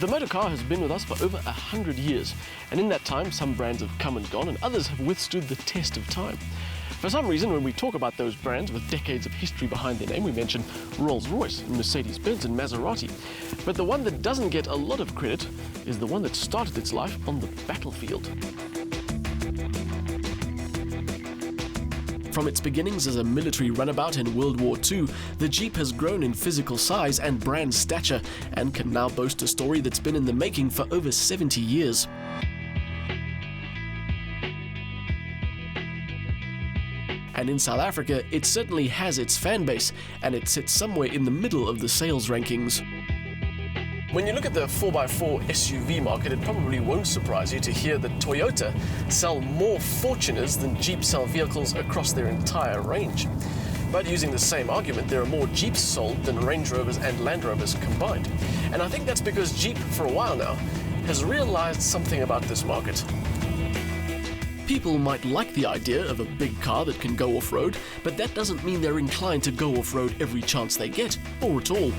The motor car has been with us for over 100 years, and in that time some brands have come and gone and others have withstood the test of time. For some reason, when we talk about those brands with decades of history behind their name, we mention Rolls-Royce, Mercedes-Benz and Maserati. But the one that doesn't get a lot of credit is the one that started its life on the battlefield. From its beginnings as a military runabout in World War II, the Jeep has grown in physical size and brand stature and can now boast a story that's been in the making for over 70 years. And in South Africa, it certainly has its fan base, and it sits somewhere in the middle of the sales rankings. When you look at the 4x4 SUV market, it probably won't surprise you to hear that Toyota sell more Fortuners than Jeep sell vehicles across their entire range. But using the same argument, there are more Jeeps sold than Range Rovers and Land Rovers combined. And I think that's because Jeep, for a while now, has realized something about this market. People might like the idea of a big car that can go off-road, but that doesn't mean they're inclined to go off-road every chance they get, or at all.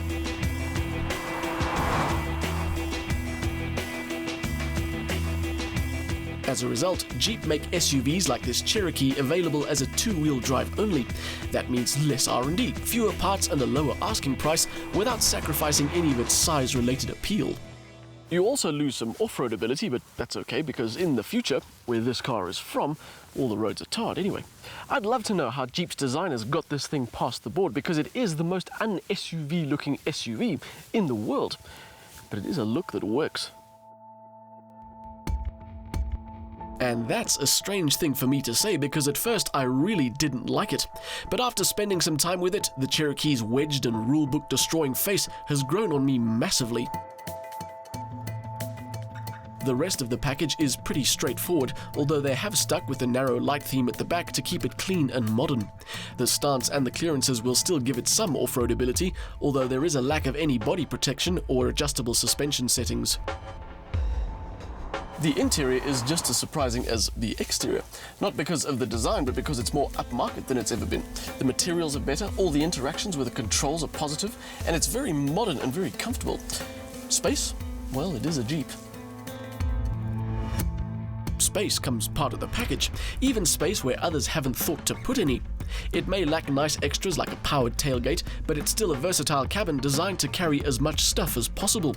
As a result, Jeep make SUVs like this Cherokee available as a two-wheel drive only. That means less R&D, fewer parts and a lower asking price without sacrificing any of its size-related appeal. You also lose some off-road ability, but that's okay because in the future, where this car is from, all the roads are tarred anyway. I'd love to know how Jeep's designers got this thing past the board because it is the most un-SUV looking SUV in the world. But it is a look that works. And that's a strange thing for me to say because at first I really didn't like it. But after spending some time with it, the Cherokee's wedged and rulebook destroying face has grown on me massively. The rest of the package is pretty straightforward, although they have stuck with the narrow light theme at the back to keep it clean and modern. The stance and the clearances will still give it some off-road ability, although there is a lack of any body protection or adjustable suspension settings. The interior is just as surprising as the exterior, not because of the design, but because it's more upmarket than it's ever been. The materials are better, all the interactions with the controls are positive, and it's very modern and very comfortable. Space? Well, it is a Jeep. Space comes part of the package, even space where others haven't thought to put any. It may lack nice extras like a powered tailgate, but it's still a versatile cabin designed to carry as much stuff as possible.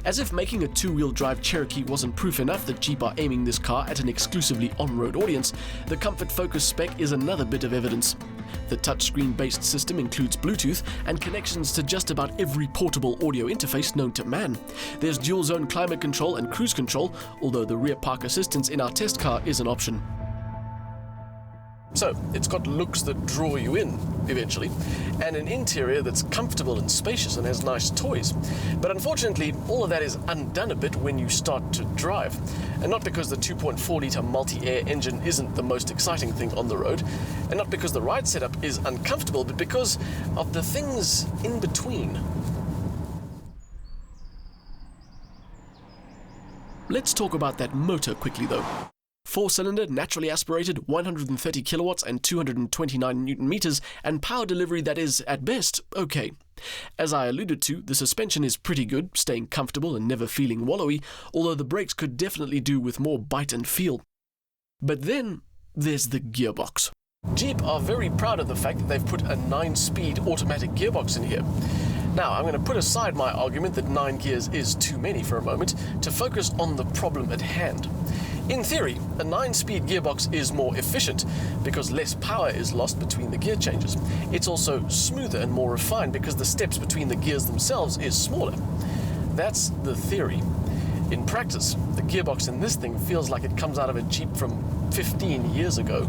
As if making a two-wheel drive Cherokee wasn't proof enough that Jeep are aiming this car at an exclusively on-road audience, the Comfort Focus spec is another bit of evidence. The touchscreen-based system includes Bluetooth and connections to just about every portable audio interface known to man. There's dual-zone climate control and cruise control, although the rear park assistance in our test car is an option. So, it's got looks that draw you in, eventually, and an interior that's comfortable and spacious and has nice toys. But unfortunately, all of that is undone a bit when you start to drive. And not because the 2.4-litre multi-air engine isn't the most exciting thing on the road, and not because the ride setup is uncomfortable, but because of the things in between. Let's talk about that motor quickly though. 4-cylinder, naturally aspirated, 130 kilowatts and 229 newton meters, and power delivery that is, at best, okay. As I alluded to, the suspension is pretty good, staying comfortable and never feeling wallowy, although the brakes could definitely do with more bite and feel. But then, there's the gearbox. Jeep are very proud of the fact that they've put a 9-speed automatic gearbox in here. Now, I'm going to put aside my argument that 9 gears is too many for a moment to focus on the problem at hand. In theory, a 9-speed gearbox is more efficient because less power is lost between the gear changes. It's also smoother and more refined because the steps between the gears themselves is smaller. That's the theory. In practice, the gearbox in this thing feels like it comes out of a Jeep from 15 years ago.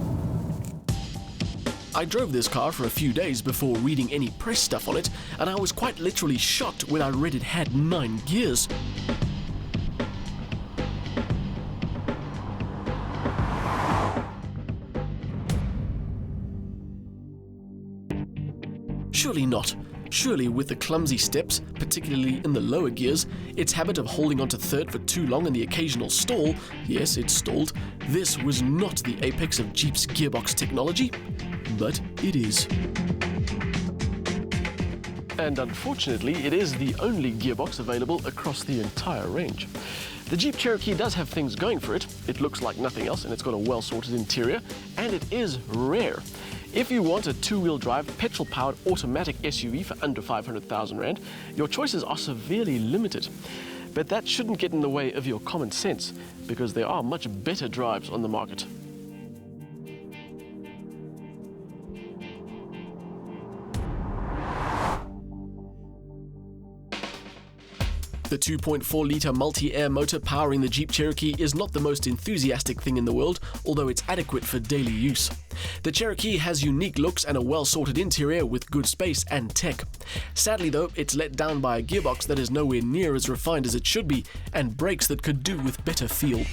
I drove this car for a few days before reading any press stuff on it, and I was quite literally shocked when I read it had 9 gears. Surely not. Surely with the clumsy steps, particularly in the lower gears, its habit of holding onto third for too long and the occasional stall, yes, it stalled, this was not the apex of Jeep's gearbox technology, but it is. And unfortunately, it is the only gearbox available across the entire range. The Jeep Cherokee does have things going for it. It looks like nothing else, and it's got a well-sorted interior, and it is rare. If you want a two-wheel drive, petrol-powered automatic SUV for under 500,000 Rand, your choices are severely limited. But that shouldn't get in the way of your common sense, because there are much better drives on the market. The 2.4-litre multi-air motor powering the Jeep Cherokee is not the most enthusiastic thing in the world, although it's adequate for daily use. The Cherokee has unique looks and a well-sorted interior with good space and tech. Sadly though, it's let down by a gearbox that is nowhere near as refined as it should be, and brakes that could do with better feel.